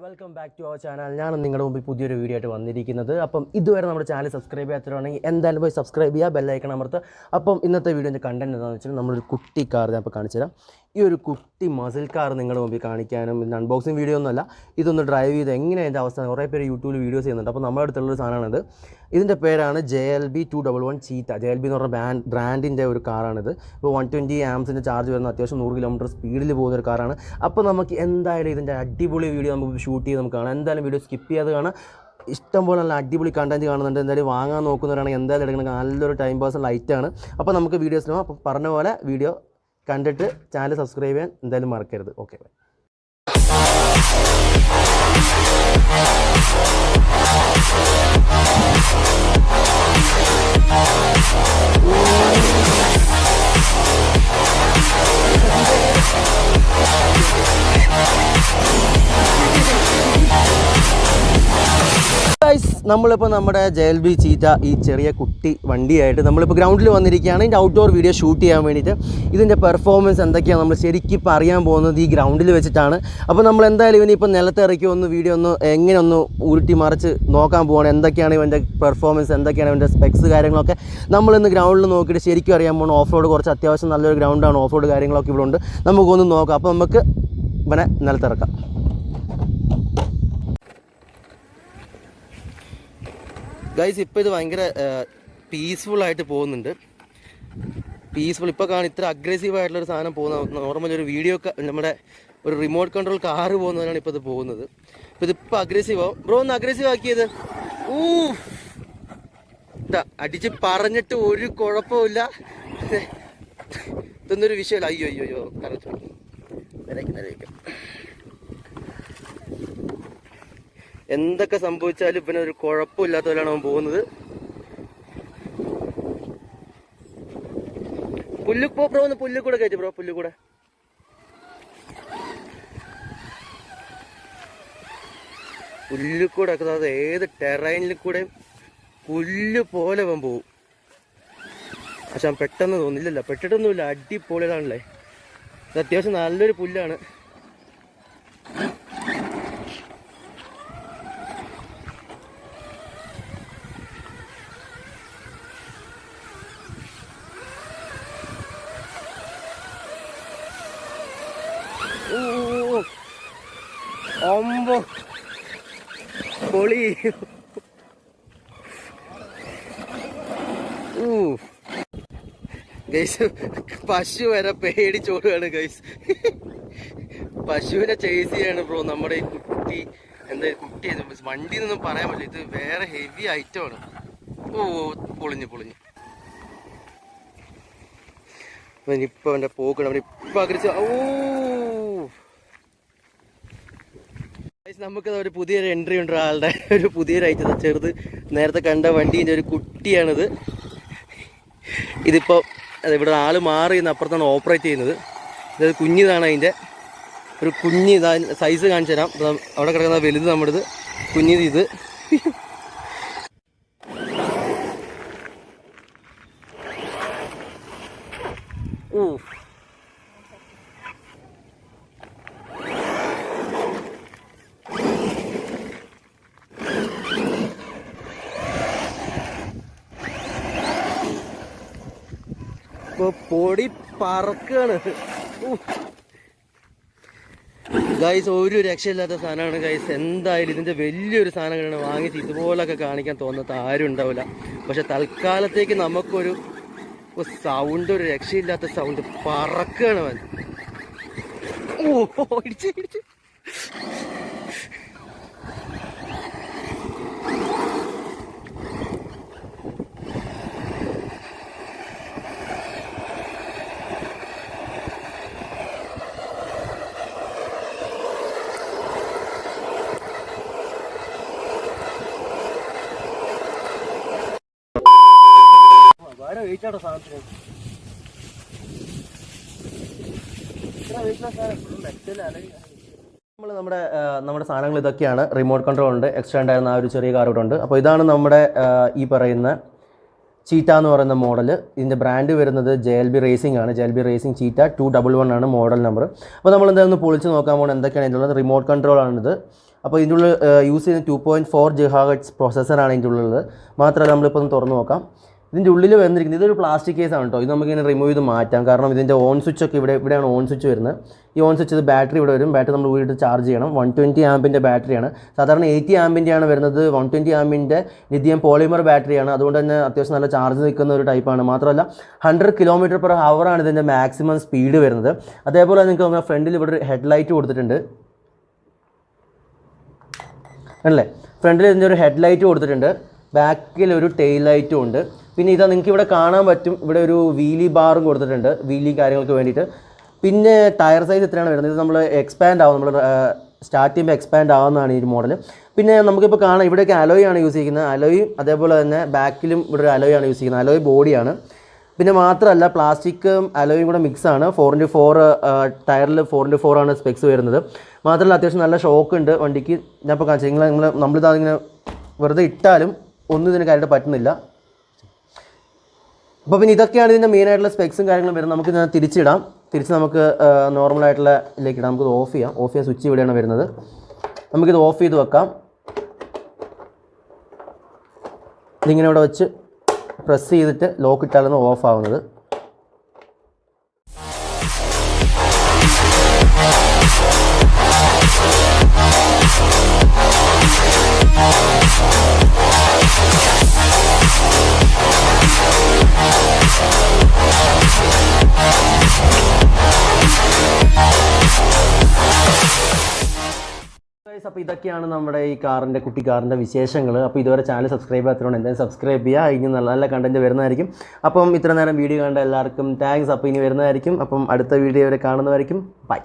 Welcome back to our channel. ഞാൻ നിങ്ങളുടെ മുമ്പിൽ പുതിയൊരു വീഡിയോ ആയിട്ട് വന്നിരിക്കുന്നത്. അപ്പം ഇതുവരെ നമ്മുടെ ചാനൽ സബ്സ്ക്രൈബ് ചെയ്യാത്തവരാണെങ്കിൽ എന്തായാലും പോയി സബ്സ്ക്രൈബ് ചെയ്യുക, ബെല്ലൈക്കൺ അമർത്തുക. അപ്പം ഇന്നത്തെ വീഡിയോൻ്റെ കണ്ടന്റ് എന്താണെന്ന് വെച്ചാൽ നമ്മളൊരു കുട്ടി കാർ ഞാൻ ഇപ്പോൾ കാണിച്ചു തരാം. ഈ ഒരു കുട്ടി മസിൽ കാർ നിങ്ങളുടെ മുമ്പിൽ കാണിക്കാനും ഇന്ന് അൺബോക്സിങ് വീഡിയോ ഒന്നുമല്ല, ഇതൊന്ന് ഡ്രൈവ് ചെയ്ത് എങ്ങനെ അതിൻ്റെ അവസ്ഥ കുറേ പേര് യൂട്യൂബിൽ വീഡിയോസ് ചെയ്യുന്നുണ്ട്. അപ്പോൾ നമ്മുടെ അടുത്തുള്ളൊരു സാധനമാണിത്. ഇതിൻ്റെ പേരാണ് JLB 211 cheetah. JLB എന്ന് പറഞ്ഞ ബ്രാൻഡിൻ്റെ ഒരു കാറാണിത്. ഇപ്പോൾ 120 ആംസിൻ്റെ ചാർജ് വരുന്ന അത്യാവശ്യം 100 കിലോമീറ്റർ സ്പീഡിൽ പോകുന്നൊരു കാറാണ്. അപ്പോൾ നമുക്ക് എന്തായാലും ഇതിൻ്റെ അടിപൊളി വീഡിയോ നമുക്ക് ഷൂട്ട് ചെയ്ത് നമുക്ക് കാണാം. എന്തായാലും വീഡിയോ സ്കിപ്പ് ചെയ്യാതെ കാണാം. ഇഷ്ടം പോലെ നല്ല അടിപൊളി കണ്ടൻറ്റ് കാണുന്നുണ്ട്. എന്തായാലും വാങ്ങാൻ നോക്കുന്നവരാണെങ്കിൽ എന്തായാലും എടുക്കണം. നല്ലൊരു ടൈം പാസ് ലൈറ്റാണ്. അപ്പോൾ നമുക്ക് വീഡിയോസിനോ അപ്പോൾ പറഞ്ഞ പോലെ വീഡിയോ കണ്ടിട്ട് ചാനൽ സബ്സ്ക്രൈബ് ചെയ്യാൻ എന്തായാലും മറക്കരുത്. ഓക്കെ. നമ്മളിപ്പോൾ നമ്മുടെ JLB cheetah ഈ ചെറിയ കുട്ടി വണ്ടിയായിട്ട് നമ്മളിപ്പോൾ ഗ്രൗണ്ടിൽ വന്നിരിക്കുകയാണ്. ഇതിൻ്റെ ഔട്ട്ഡോർ വീഡിയോ ഷൂട്ട് ചെയ്യാൻ വേണ്ടിയിട്ട്. ഇതിൻ്റെ പെർഫോമൻസ് എന്തൊക്കെയാണ് നമ്മൾ ശരിക്കും ഇപ്പോൾ അറിയാൻ പോകുന്നത് ഈ ഗ്രൗണ്ടിൽ വെച്ചിട്ടാണ്. അപ്പോൾ നമ്മൾ എന്തായാലും ഇവനിപ്പോൾ നിലത്തിറക്കി ഒന്ന് വീഡിയോ ഒന്ന് എങ്ങനെ ഒന്ന് ഉരുട്ടി മറിച്ച് നോക്കാൻ പോവാണ്. എന്തൊക്കെയാണ് ഇവൻ്റെ പെർഫോമൻസ്, എന്തൊക്കെയാണ് ഇവൻ്റെ സ്പെക്സ് കാര്യങ്ങളൊക്കെ നമ്മളിന്ന് ഗ്രൗണ്ടിൽ നോക്കിയിട്ട് ശരിക്കും അറിയാൻ പോകണം. ഓഫ് റോഡ് കുറച്ച് അത്യാവശ്യം നല്ലൊരു ഗ്രൗണ്ടാണ്. ഓഫ് റോഡ് കാര്യങ്ങളൊക്കെ ഇവിടെ ഉണ്ട്. നമുക്കൊന്ന് നോക്കാം. അപ്പോൾ നമുക്ക് ഇവനെ നിലത്തിറക്കാം. ഗൈസ്, ഇപ്പോൾ ഇത് ഭയങ്കര പീസ്ഫുള്ളായിട്ട് പോകുന്നുണ്ട്. ഇപ്പോൾ കാണാൻ ഇത്ര അഗ്രസീവായിട്ടുള്ളൊരു സാധനം പോകുന്ന നോർമൽ ഒരു വീഡിയോ നമ്മുടെ ഒരു റിമോട്ട് കൺട്രോൾ കാറ് പോകുന്നതിനാണ് ഇപ്പോൾ ഇത് പോകുന്നത്. അപ്പോൾ ഇതിപ്പോൾ അഗ്രസീവാകും. ബ്രോ ഒന്ന് അഗ്രസീവ് ആക്കിയത്. ഇതാ അടിച്ച് പറഞ്ഞിട്ട് ഒരു കുഴപ്പമില്ല. ഇതൊന്നൊരു വിഷയമല്ല. അയ്യോ നിരയ്ക്കും. എന്തൊക്കെ സംഭവിച്ചാലും പിന്നെ ഒരു കുഴപ്പമില്ലാത്തവരാണ് അവൻ പോകുന്നത്. ബ്രോ ഒന്ന് പുല്ലുകൂടെ കയറ്റി ബ്രോ. പുല്ലുകൂടെ ഒക്കെ അത് ഏത് ടെറൈനിൽ കൂടെ പുല്ല് പോലെ അവൻ പോവും. പക്ഷെ പെട്ടെന്ന് തോന്നില്ലല്ലോ, പെട്ടിട്ടൊന്നുമില്ല. അടിപൊളിയാണല്ലേ. ഇത് അത്യാവശ്യം നല്ലൊരു പുല്ലാണ്. പൊളി. ഗൈസ്, പശു വരെ പേടിച്ചോടുകയാണ് ഗൈസ്. പശുവിനെ ചേസ് ചെയ്യാണ് ബ്രോ നമ്മുടെ ഈ കുട്ടി. കുട്ടി വണ്ടി എന്നൊന്നും പറയാൻ പറ്റില്ല. ഇത് വേറെ ഹെവി ഐറ്റമാണ്. പൊളിഞ്ഞു. ഇപ്പൊ അവന്റെ പോക്കണം. അവനിപ്പൊ അഗ്രഹിച്ച നമുക്കത് ഒരു പുതിയൊരു എൻട്രി ഉണ്ട്. ആളുടെ ഒരു പുതിയൊരു ഐറ്റം ചെറുത്. നേരത്തെ കണ്ട വണ്ടീൻ്റെ ഒരു കുട്ടിയാണിത്. ഇതിപ്പോൾ ഇവിടെ ആൾ മാറി അപ്പുറത്താണ് ഓപ്പറേറ്റ് ചെയ്യുന്നത്. ഇത് കുഞ്ഞിതാണ്. അതിൻ്റെ ഒരു കുഞ്ഞ് സൈസ് കാണിച്ചു തരാം. അവിടെ കിടക്കുന്ന വലുത് നമ്മുടേത്, കുഞ്ഞിത് ഇത്. പൊടി പറക്കാണ് ഗൈസ്. ഒരു രക്ഷയില്ലാത്ത സാധനമാണ് ഗൈസ്. എന്തായാലും ഇതിൻ്റെ വലിയൊരു സാധനങ്ങളാണ് വാങ്ങിച്ച് ഇതുപോലൊക്കെ കാണിക്കാൻ തോന്നാത്ത ആരും ഉണ്ടാവില്ല. പക്ഷെ തൽക്കാലത്തേക്ക് നമുക്കൊരു സൗണ്ട്, ഒരു രക്ഷയില്ലാത്ത സൗണ്ട്. പറക്കാണ് അവൻ. ഇടിച്ച് നമ്മുടെ സാധനങ്ങൾ ഇതൊക്കെയാണ്. റിമോട്ട് കൺട്രോൾ ഉണ്ട്, എക്സ്ട്രാ ഉണ്ടായിരുന്ന ആ ഒരു ചെറിയ കാർ ഇവിടെ ഉണ്ട്. അപ്പോൾ ഇതാണ് നമ്മുടെ ഈ പറയുന്ന ചീറ്റ എന്ന് പറയുന്ന മോഡൽ. ഇതിൻ്റെ ബ്രാൻഡ് വരുന്നത് JLB റേസിംഗ് ആണ്. JLB റേസിംഗ് ചീറ്റ 211 ആണ് മോഡൽ നമ്പർ. അപ്പോൾ നമ്മൾ എന്തായാലും പൊളിച്ച് നോക്കാൻ പോകുന്നത് എന്തൊക്കെയാണ് ഇതിൻ്റെ ഉള്ളത്. റിമോട്ട് കൺട്രോൾ ആണിത്. അപ്പോൾ ഇതിൻ്റെ ഉള്ളിൽ യൂസ് ചെയ്യുന്ന 2.4 GHz പ്രോസസ്സറാണ് ഇതിൻ്റെ ഉള്ളിലുള്ളത്. മാത്രമല്ല നമ്മളിപ്പോൾ ഒന്ന് തുറന്ന് നോക്കാം. ഇതിൻ്റെ ഉള്ളിൽ വന്നിരിക്കുന്നത് ഇതൊരു പ്ലാസ്റ്റിക് കേസാണ് കേട്ടോ. ഇത് നമുക്കിങ്ങനെ റിമൂവ് ചെയ്ത് മാറ്റാം. കാരണം ഇതിൻ്റെ ഓൺ സ്വിച്ച് ഒക്കെ ഇവിടെയാണ് ഓൺ സ്വിച്ച് വരുന്നത്. ഈ ഓൺ സ്വിച്ച് ഇത് ബാറ്ററി ഇവിടെ വരും. ബാറ്ററി നമ്മൾ വീട്ടിൽ ചാർജ് ചെയ്യണം. 120 ആമ്പിൻ്റെ ബാറ്ററിയാണ്. സാധാരണ 80 ആമ്പിൻ്റെയാണ് വരുന്നത്. 120 ആമ്പിൻ്റെ ലിഥിയം പോളിമർ ബാറ്ററിയാണ്. അതുകൊണ്ട് തന്നെ അത്യാവശ്യം നല്ല ചാർജ് നിൽക്കുന്ന ഒരു ടൈപ്പാണ്. മാത്രമല്ല 100 km/h ആണ് ഇതിൻ്റെ മാക്സിമം സ്പീഡ് വരുന്നത്. അതേപോലെ നിങ്ങൾക്ക് നമ്മുടെ ഫ്രണ്ടിൽ ഇവിടെ ഒരു ഹെഡ്ലൈറ്റ് കൊടുത്തിട്ടുണ്ട് അല്ലേ. ഫ്രണ്ടിൽ ഇതിൻ്റെ ഒരു ഹെഡ്ലൈറ്റ് കൊടുത്തിട്ടുണ്ട്. ബാക്കിൽ ഒരു ടെയിൽ ലൈറ്റും ഉണ്ട്. പിന്നെ ഇതാ നിങ്ങൾക്ക് ഇവിടെ കാണാൻ പറ്റും. ഇവിടെ ഒരു വീലി ബാറും കൊടുത്തിട്ടുണ്ട്, വീലി കാര്യങ്ങൾക്ക് വേണ്ടിയിട്ട്. പിന്നെ ടയർ സൈസ് എത്രയാണ് വരുന്നത്. ഇത് നമ്മൾ എക്സ്പാൻഡ് ആവും, നമ്മൾ സ്റ്റാർട്ട് ചെയ്യുമ്പോൾ എക്സ്പാൻഡ് ആവുന്നതാണ് ഈ മോഡൽ. പിന്നെ നമുക്കിപ്പോൾ കാണാം ഇവിടെയൊക്കെ അലോയ് ആണ് യൂസ് ചെയ്യുന്നത്. അലോയും അതേപോലെ തന്നെ ബാക്കിലും ഇവിടെ ഒരു അലോയ് ആണ് യൂസ് ചെയ്യുന്നത്. അലോയ് ബോഡിയാണ്. പിന്നെ മാത്രമല്ല പ്ലാസ്റ്റിക്കും അലോയും കൂടെ മിക്സാണ്. 4x4 ടയറിൽ 4x4 ആണ് സ്പെക്സ് വരുന്നത്. മാത്രമല്ല അത്യാവശ്യം നല്ല ഷോക്ക് ഉണ്ട് വണ്ടിക്ക്. ഞാൻ ഇപ്പോൾ കാണിച്ചു നമ്മളിതിങ്ങനെ വെറുതെ ഇട്ടാലും ഒന്നും ഇതിന് കാര്യമായിട്ട് പറ്റുന്നില്ല. അപ്പോൾ പിന്നെ ഇതൊക്കെയാണ് ഇതിൻ്റെ മെയിനായിട്ടുള്ള സ്പെക്സും കാര്യങ്ങളും വരുന്നത്. നമുക്ക് ഞാൻ തിരിച്ചിടാം. തിരിച്ച് നമുക്ക് നോർമലായിട്ടുള്ള ഇതിലേക്ക് ഇടാം. നമുക്കിത് ഓഫ് ചെയ്യാം. സ്വിച്ച് ഇവിടെയാണ് വരുന്നത്. നമുക്കിത് ഓഫ് ചെയ്ത് വെക്കാം. ഇതിങ്ങനെ ഇവിടെ വെച്ച് പ്രസ് ചെയ്തിട്ട് ലോക്ക് ഇട്ടാലാണ് ഓഫ് ആവുന്നത്. അപ്പോൾ ഇതൊക്കെയാണ് നമ്മുടെ ഈ കുട്ടി കാറിൻ്റെ വിശേഷങ്ങൾ. അപ്പോൾ ഇതുവരെ ചാനൽ സബ്സ്ക്രൈബ് ചെയ്യാത്തതുകൊണ്ട് എന്തായാലും സബ്സ്ക്രൈബ് ചെയ്യുക. ഇനി നല്ല നല്ല കണ്ടൻറ്റ് വരുന്നതായിരിക്കും. അപ്പം ഇത്ര നേരം വീഡിയോ കണ്ട എല്ലാവർക്കും താങ്ക്സ്. അപ്പോൾ ഇനി വരുന്നതായിരിക്കും. അപ്പം അടുത്ത വീഡിയോ വരെ കാണുന്നതായിരിക്കും. ബൈ.